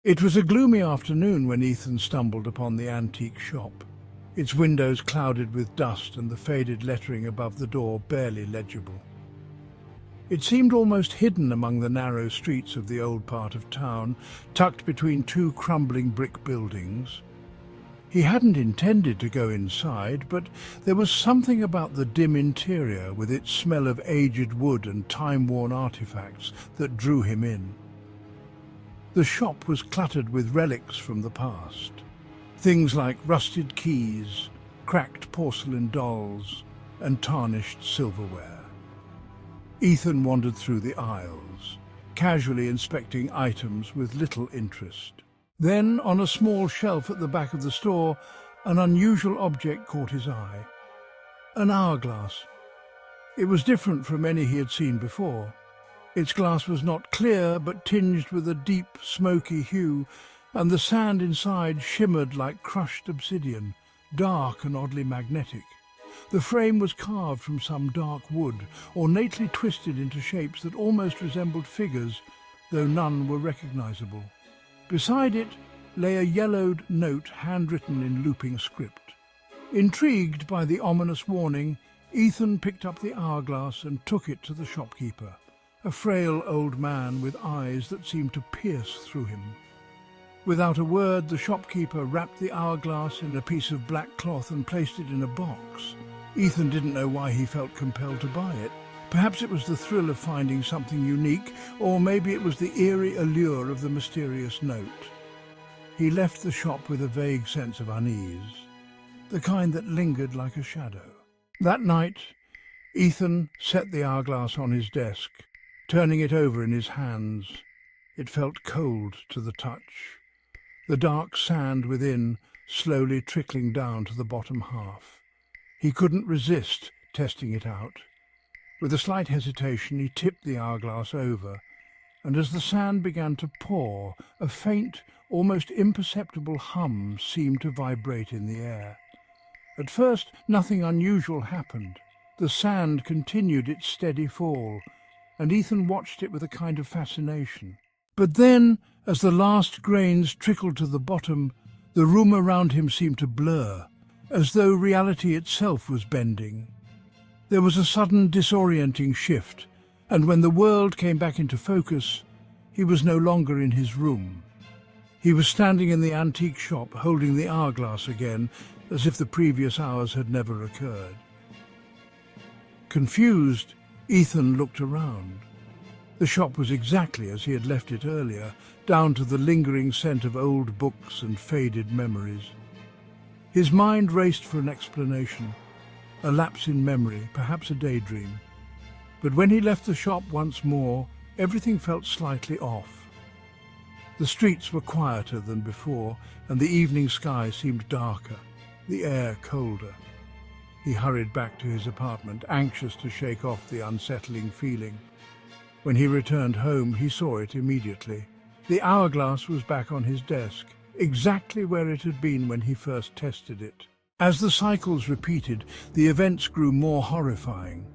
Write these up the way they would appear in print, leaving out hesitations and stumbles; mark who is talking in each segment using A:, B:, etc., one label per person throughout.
A: It was a gloomy afternoon when Ethan stumbled upon the antique shop, its windows clouded with dust and the faded lettering above the door barely legible. It seemed almost hidden among the narrow streets of the old part of town, tucked between two crumbling brick buildings. He hadn't intended to go inside, but there was something about the dim interior, with its smell of aged wood and time-worn artifacts, that drew him in. The shop was cluttered with relics from the past. Things like rusted keys, cracked porcelain dolls, and tarnished silverware. Ethan wandered through the aisles, casually inspecting items with little interest. Then, on a small shelf at the back of the store, an unusual object caught his eye. An hourglass. It was different from any he had seen before. Its glass was not clear, but tinged with a deep, smoky hue, and the sand inside shimmered like crushed obsidian, dark and oddly magnetic. The frame was carved from some dark wood, ornately twisted into shapes that almost resembled figures, though none were recognizable. Beside it lay a yellowed note handwritten in looping script. Intrigued by the ominous warning, Ethan picked up the hourglass and took it to the shopkeeper, a frail old man with eyes that seemed to pierce through him. Without a word, the shopkeeper wrapped the hourglass in a piece of black cloth and placed it in a box. Ethan didn't know why he felt compelled to buy it. Perhaps it was the thrill of finding something unique, or maybe it was the eerie allure of the mysterious note. He left the shop with a vague sense of unease, the kind that lingered like a shadow. That night, Ethan set the hourglass on his desk, turning it over in his hands. It felt cold to the touch, the dark sand within slowly trickling down to the bottom half. He couldn't resist testing it out. With a slight hesitation, he tipped the hourglass over, and as the sand began to pour, a faint, almost imperceptible hum seemed to vibrate in the air. At first, nothing unusual happened. The sand continued its steady fall, and Ethan watched it with a kind of fascination. But then, as the last grains trickled to the bottom, the room around him seemed to blur, as though reality itself was bending. There was a sudden disorienting shift, and when the world came back into focus, he was no longer in his room. He was standing in the antique shop, holding the hourglass again, as if the previous hours had never occurred. Confused, Ethan looked around. The shop was exactly as he had left it earlier, down to the lingering scent of old books and faded memories. His mind raced for an explanation, a lapse in memory, perhaps a daydream. But when he left the shop once more, everything felt slightly off. The streets were quieter than before, and the evening sky seemed darker, the air colder. He hurried back to his apartment, anxious to shake off the unsettling feeling. When he returned home, he saw it immediately. The hourglass was back on his desk, exactly where it had been when he first tested it. As the cycles repeated, the events grew more horrifying.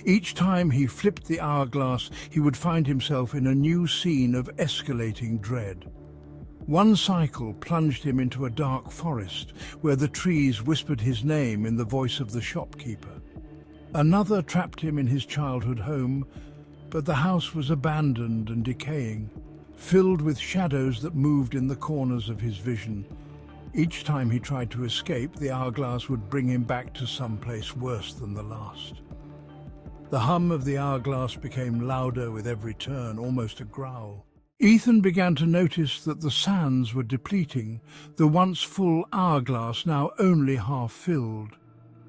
A: Each time he flipped the hourglass, he would find himself in a new scene of escalating dread. One cycle plunged him into a dark forest, where the trees whispered his name in the voice of the shopkeeper. Another trapped him in his childhood home, but the house was abandoned and decaying, filled with shadows that moved in the corners of his vision. Each time he tried to escape, the hourglass would bring him back to some place worse than the last. The hum of the hourglass became louder with every turn, almost a growl. Ethan began to notice that the sands were depleting, the once full hourglass now only half filled.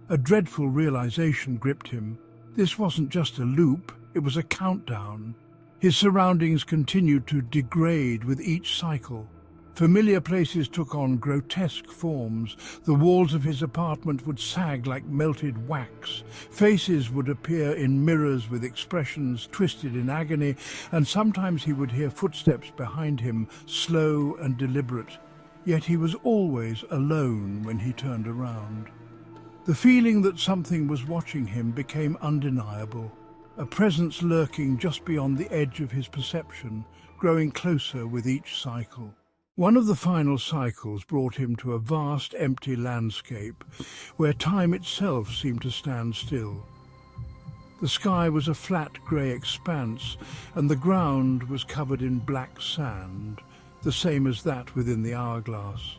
A: A dreadful realization gripped him. This wasn't just a loop, it was a countdown. His surroundings continued to degrade with each cycle. Familiar places took on grotesque forms. The walls of his apartment would sag like melted wax. Faces would appear in mirrors with expressions twisted in agony, and sometimes he would hear footsteps behind him, slow and deliberate. Yet he was always alone when he turned around. The feeling that something was watching him became undeniable, a presence lurking just beyond the edge of his perception, growing closer with each cycle. One of the final cycles brought him to a vast empty landscape where time itself seemed to stand still. The sky was a flat grey expanse, and the ground was covered in black sand, the same as that within the hourglass.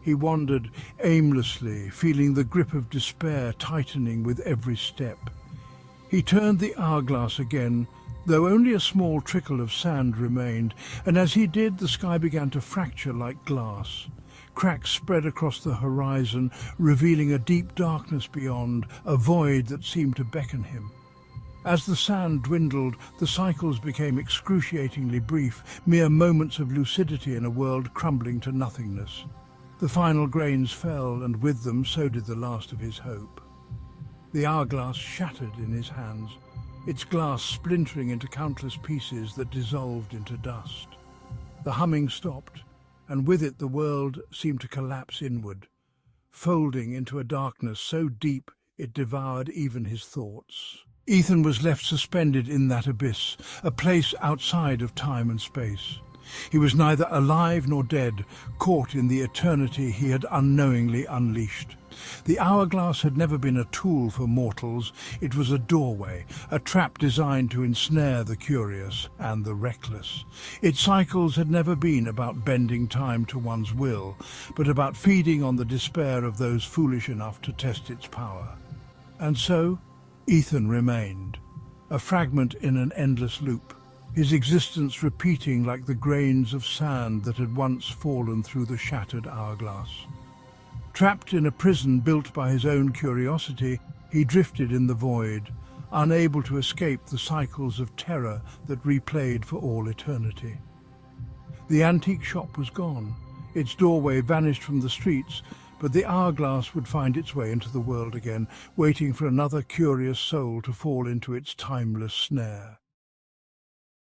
A: He wandered aimlessly, feeling the grip of despair tightening with every step. He turned the hourglass again, though only a small trickle of sand remained, and as he did, the sky began to fracture like glass. Cracks spread across the horizon, revealing a deep darkness beyond, a void that seemed to beckon him. As the sand dwindled, the cycles became excruciatingly brief, mere moments of lucidity in a world crumbling to nothingness. The final grains fell, and with them so did the last of his hope. The hourglass shattered in his hands, its glass splintering into countless pieces that dissolved into dust. The humming stopped, and with it the world seemed to collapse inward, folding into a darkness so deep it devoured even his thoughts. Ethan was left suspended in that abyss, a place outside of time and space. He was neither alive nor dead, caught in the eternity he had unknowingly unleashed. The hourglass had never been a tool for mortals. It was a doorway, a trap designed to ensnare the curious and the reckless. Its cycles had never been about bending time to one's will, but about feeding on the despair of those foolish enough to test its power. And so, Ethan remained, a fragment in an endless loop, his existence repeating like the grains of sand that had once fallen through the shattered hourglass. Trapped in a prison built by his own curiosity, he drifted in the void, unable to escape the cycles of terror that replayed for all eternity. The antique shop was gone, its doorway vanished from the streets, but the hourglass would find its way into the world again, waiting for another curious soul to fall into its timeless snare.